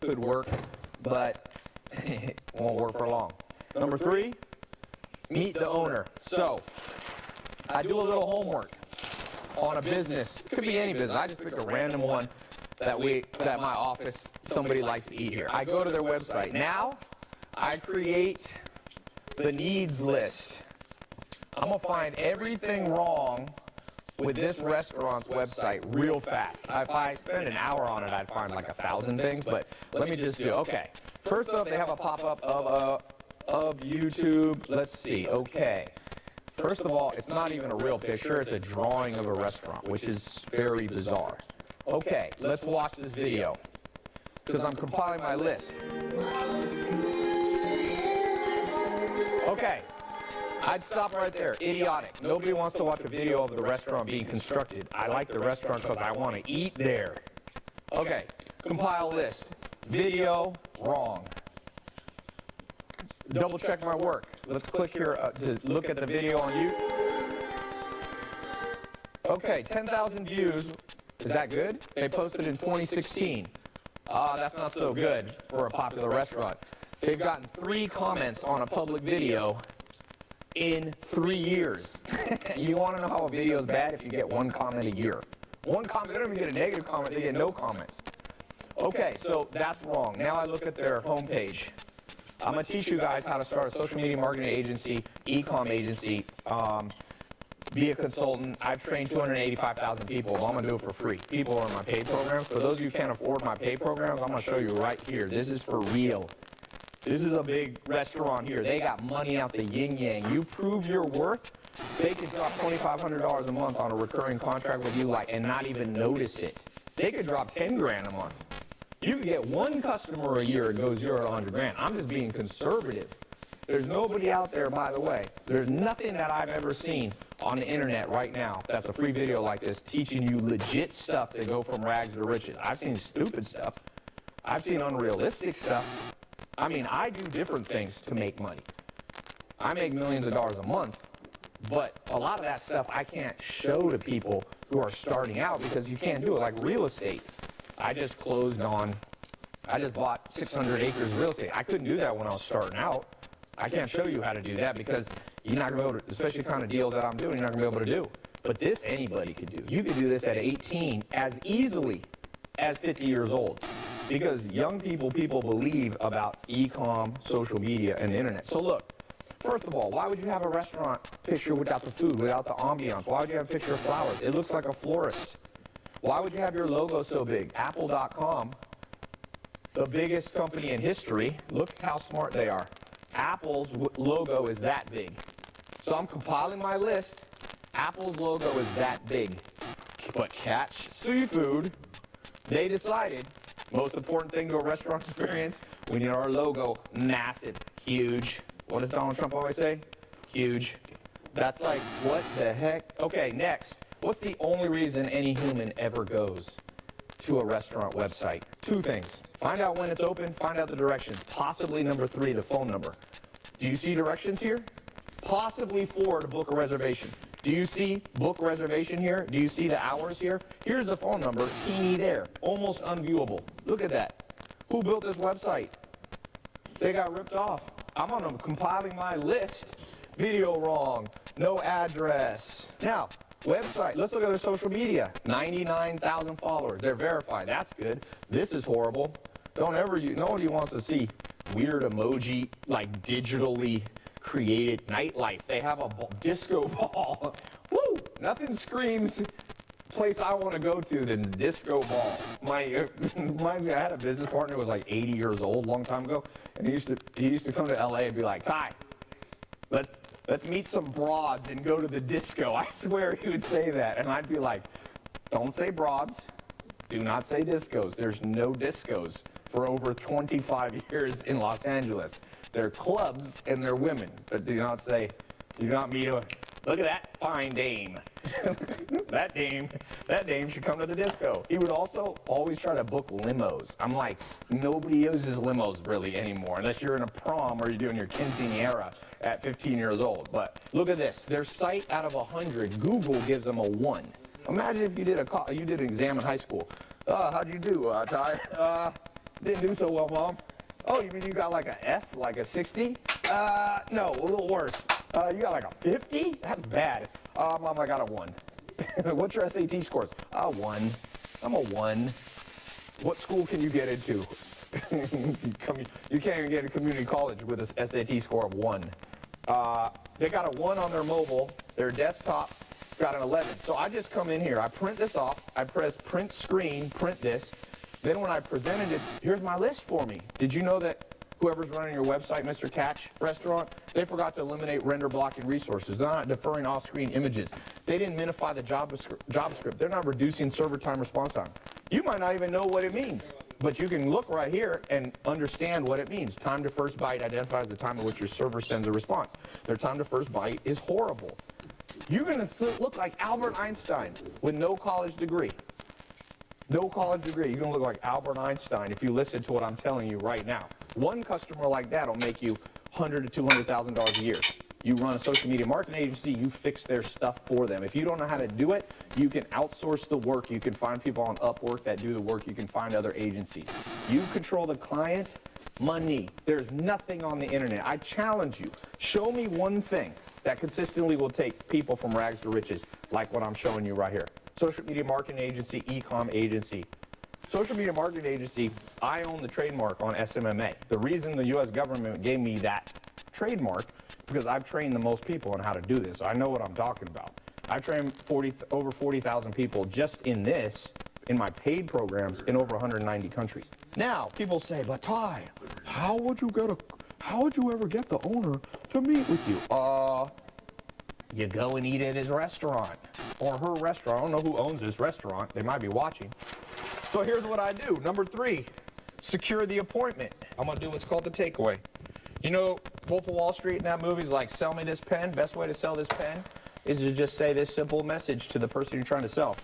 could work, but it won't work for long. Number 3, meet the owner. So I do a little homework on a business. It could be any business. I just picked a random one that my office, somebody likes to eat here. I go to their website. Now I create the needs list. I'm going to find everything wrong with this restaurant's website real fast. If I spend an hour on it, I'd find like 1,000 things, but let me just do, okay. First up, they have a pop-up of YouTube. Let's see, okay. First of all, it's not even a real picture, it's a drawing of a restaurant, which is very bizarre. Okay, let's watch this video, because I'm compiling my list. Okay. I'd stop right there. Idiotic. Nobody wants to watch a video of the restaurant being constructed. I like the restaurant because I want to eat there. Okay, compile list. Video, wrong. Double check my work. Let's click here to look at the video on YouTube. Okay, 10,000 views. Is that good? They posted in 2016. That's not so good for a popular restaurant. They've gotten 3 comments on a public video in 3 years. You want to know how a video is bad? If you get 1 comment a year. 1 comment, they don't even get a negative comment, they get no comments. Okay, so that's wrong. Now I look at their homepage. I'm going to teach you guys how to start a social media marketing agency, e-com agency, be a consultant. I've trained 285,000 people. Well, I'm going to do it for free. People are in my paid programs. For those of you who can't afford my paid programs, I'm going to show you right here. This is for real. This is a big restaurant here. They got money out the yin-yang. You prove your worth, they could drop $2,500 a month on a recurring contract with you and not even notice it. They could drop 10 grand a month. You could get 1 customer a year and go 0 to 100 grand. I'm just being conservative. There's nobody out there, by the way. There's nothing that I've ever seen on the internet right now that's a free video like this teaching you legit stuff to go from rags to riches. I've seen stupid stuff. I've seen unrealistic stuff. I mean, I do different things to make money. I make millions of dollars a month, but a lot of that stuff I can't show to people who are starting out because you can't do it, like real estate. I just bought 600 acres of real estate. I couldn't do that when I was starting out. I can't show you how to do that because you're not going to be able to, especially the kind of deals that I'm doing, you're not going to be able to do. But this anybody could do. You could do this at 18 as easily as 50 years old. Because young people believe about e-com, social media, and the internet. So look, first of all, why would you have a restaurant picture without the food, without the ambiance? Why would you have a picture of flowers? It looks like a florist. Why would you have your logo so big? Apple.com, the biggest company in history, look how smart they are. Apple's logo is that big. So I'm compiling my list. Apple's logo is that big. But catch seafood, they decided, most important thing to a restaurant experience, we need our logo massive, huge. What does Donald Trump always say? Huge. That's like, what the heck? Okay, next. What's the only reason any human ever goes to a restaurant website? 2 things. Find out when it's open, find out the directions. Possibly number 3, the phone number. Do you see directions here? Possibly 4 to book a reservation. Do you see book reservation here? Do you see the hours here? Here's the phone number, teeny there, almost unviewable. Look at that. Who built this website? They got ripped off. I'm compiling my list. Video wrong, no address. Now, website, let's look at their social media. 99,000 followers, they're verified, that's good. This is horrible. Nobody wants to see weird emoji, like digitally created nightlife. They have a disco ball. Woo! Nothing screams place I want to go to than the disco ball. I had a business partner who was like 80 years old a long time ago, and he used to come to LA and be like, Ty, let's meet some broads and go to the disco. I swear he would say that, and I'd be like, don't say broads, do not say discos. There's no discos for over 25 years in Los Angeles. They're clubs and they're women, but do not meet a, look at that fine dame. that dame should come to the disco. He would also always try to book limos. I'm like, nobody uses limos really anymore, unless you're in a prom or you're doing your quinceañera at 15 years old. But look at this, their site out of 100, Google gives them a 1. Imagine if you did an exam in high school. How'd you do, Ty? Didn't do so well, Mom. Oh, you mean you got like a F, like a 60? No, a little worse. You got like a 50? That's bad. Mom, I got a 1. What's your SAT scores? A 1. I'm a 1. What school can you get into? You can't even get into community college with a SAT score of 1. They got a 1 on their mobile. Their desktop got an 11. So I just come in here. I print this off. I press print screen, print this. Then when I presented it, here's my list for me. Did you know that whoever's running your website, Mr. Catch Restaurant, they forgot to eliminate render blocking resources. They're not deferring off-screen images. They didn't minify the JavaScript. They're not reducing server time response time. You might not even know what it means, but you can look right here and understand what it means. Time to first byte identifies the time at which your server sends a response. Their time to first byte is horrible. You're going to look like Albert Einstein with no college degree. No college degree. You're going to look like Albert Einstein if you listen to what I'm telling you right now. One customer like that will make you $100,000 to $200,000 a year. You run a social media marketing agency, you fix their stuff for them. If you don't know how to do it, you can outsource the work. You can find people on Upwork that do the work. You can find other agencies. You control the client, money. There's nothing on the internet. I challenge you. Show me one thing that consistently will take people from rags to riches, like what I'm showing you right here. Social media marketing agency, e-com agency. Social media marketing agency, I own the trademark on SMMA. The reason the U.S. government gave me that trademark because I've trained the most people on how to do this. I know what I'm talking about. I've trained over 40,000 people just in this, in my paid programs in over 190 countries. Now, people say, but Ty, how would you ever get the owner to meet with you? You go and eat at his restaurant or her restaurant. I don't know who owns this restaurant. They might be watching. So here's what I do. Number 3, secure the appointment. I'm going to do what's called the takeaway. You know, Wolf of Wall Street in that movie is like, sell me this pen. Best way to sell this pen is to just say this simple message to the person you're trying to sell.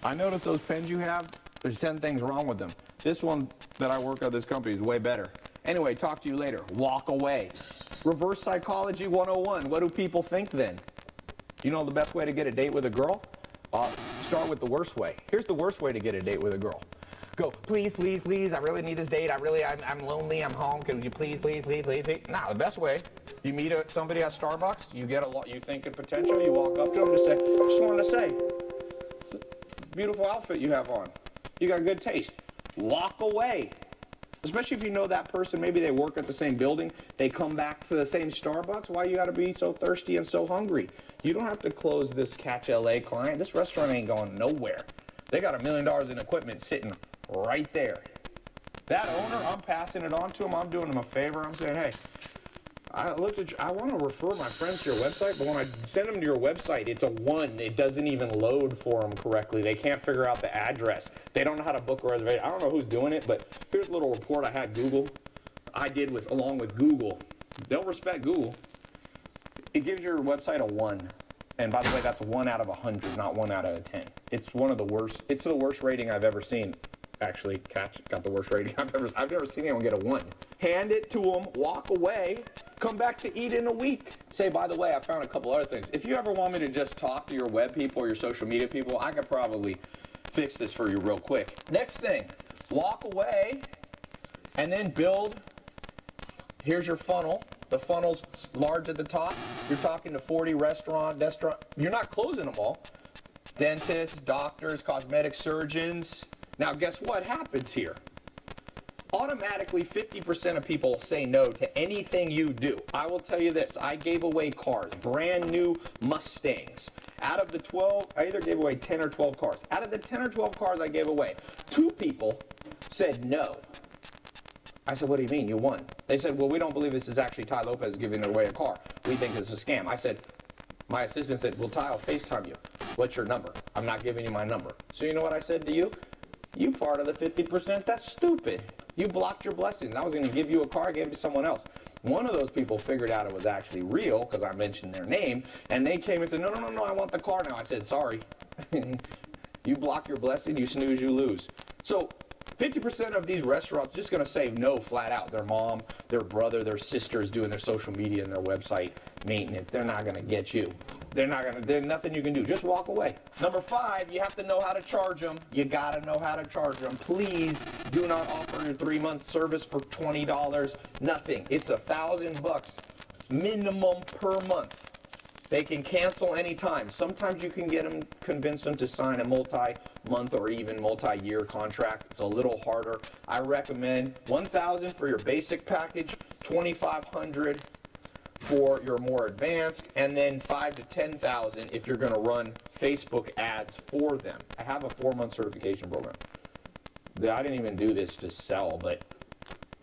I notice those pens you have, there's 10 things wrong with them. This one that I work at this company is way better. Anyway, talk to you later. Walk away. Reverse psychology 101. What do people think then? You know the best way to get a date with a girl? Start with the worst way. Here's the worst way to get a date with a girl. Go, please, please, please, I really need this date. I'm lonely, I'm home. Can you please, please, please, please, please? Now, the best way, you meet somebody at Starbucks, you get a lot, you think of potential, you walk up to them and say, I just wanted to say, beautiful outfit you have on. You got good taste. Walk away. Especially if you know that person, maybe they work at the same building, they come back to the same Starbucks. Why you got to be so thirsty and so hungry? You don't have to close this Catch LA client. This restaurant ain't going nowhere. They got $1 million in equipment sitting right there. That owner, I'm passing it on to him. I'm doing him a favor. I'm saying, hey, I want to refer my friends to your website, but when I send them to your website, it's a 1. It doesn't even load for them correctly. They can't figure out the address. They don't know how to book a reservation. I don't know who's doing it, but here's a little report I had I did along with Google. They'll respect Google. It gives your website a 1. And by the way, that's a 1 out of 100, not 1 out of 10. It's one of the worst. It's the worst rating I've ever seen. Actually, Catch got the worst rating I've never seen anyone get a 1. Hand it to them, walk away, come back to eat in a week. Say, by the way, I found a couple other things. If you ever want me to just talk to your web people or your social media people, I could probably fix this for you real quick. Next thing, walk away and then build. Here's your funnel. The funnel's large at the top. You're talking to 40 restaurant. You're not closing them all. Dentists, doctors, cosmetic surgeons. Now, guess what happens here? Automatically, 50% of people say no to anything you do. I will tell you this. I gave away cars, brand new Mustangs. Out of the 12, I either gave away 10 or 12 cars. Out of the 10 or 12 cars I gave away, 2 people said no. I said, what do you mean? You won. They said, well, we don't believe this is actually Ty Lopez giving away a car. We think it's a scam. I said, my assistant said, well, Ty, I'll FaceTime you. What's your number? I'm not giving you my number. So you know what I said to you? You part of the 50%, that's stupid. You blocked your blessings. I was going to give you a car, I gave it to someone else. One of those people figured out it was actually real because I mentioned their name, and they came and said, no, I want the car now. I said, sorry. You block your blessing, you snooze, you lose. So 50% of these restaurants just going to say no flat out. Their mom, their brother, their sister is doing their social media and their website maintenance. They're not going to get you. There's nothing you can do. Just walk away. Number 5, you have to know how to charge them. You got to know how to charge them. Please do not offer your 3-month service for $20. Nothing. It's $1,000 minimum per month. They can cancel anytime. Sometimes you can get them, convince them to sign a multi-month or even multi-year contract. It's a little harder. I recommend $1,000 for your basic package, $2,500 for your more advanced, and then $5,000 to $10,000 if you're going to run Facebook ads for them. I have a 4-month certification program. I didn't even do this to sell, but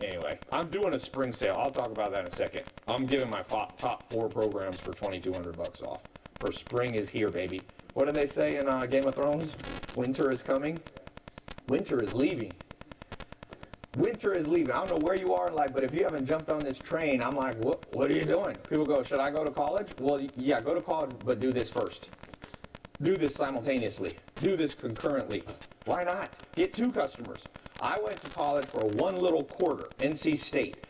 anyway, I'm doing a spring sale. I'll talk about that in a second. I'm giving my top 4 programs for $2,200 off. For spring is here, baby. What do they say in Game of Thrones? Winter is coming. Winter is leaving. Winter is leaving. I don't know where you are in life, but if you haven't jumped on this train, I'm like, what are you doing? People go, should I go to college? Well, yeah, go to college, but do this first. Do this simultaneously. Do this concurrently. Why not? Get 2 customers. I went to college for 1 little quarter, NC State.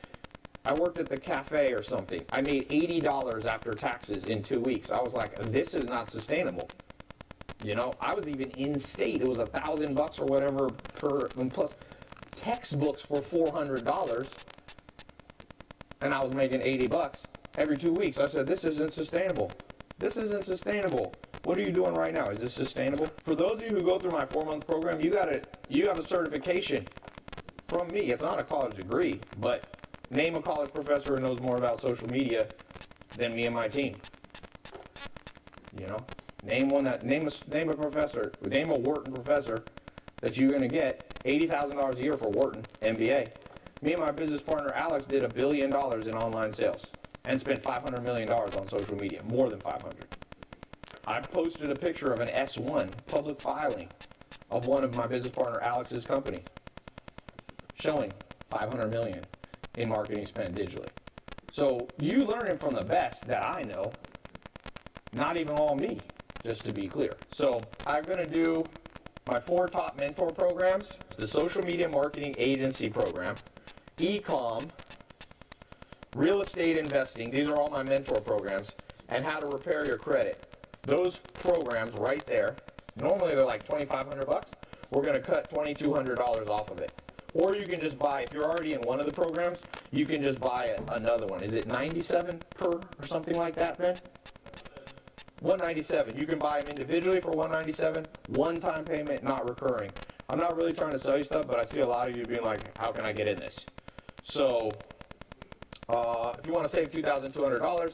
I worked at the cafe or something. I made $80 after taxes in 2 weeks. I was like, this is not sustainable. You know, I was even in state. It was $1,000 or whatever per, and plus textbooks were $400, and I was making $80 every 2 weeks. I said, this isn't sustainable. This isn't sustainable. What are you doing right now? Is this sustainable? For those of you who go through my 4-month program, you have a certification from me. It's not a college degree, but name a college professor who knows more about social media than me and my team. You know, name a professor, name a Wharton professor that you're going to get $80,000 a year for Wharton MBA. Me and my business partner Alex did $1 billion in online sales and spent $500 million on social media, more than 500. I posted a picture of an S1 public filing of one of my business partner Alex's company showing $500 million in marketing spent digitally. So you learning from the best that I know, not even all me, just to be clear. So I'm going to do my 4 top mentor programs, the social media marketing agency program, e-com, real estate investing. These are all my mentor programs, and how to repair your credit. Those programs right there, normally they're like $2,500. We're going to cut $2,200 off of it. Or you can just buy, if you're already in one of the programs, you can just buy another one. Is it $97 per or something like that, Ben? $197. You can buy them individually for $197. One-time payment, not recurring. I'm not really trying to sell you stuff, but I see a lot of you being like, how can I get in this? So, if you want to save $2,200,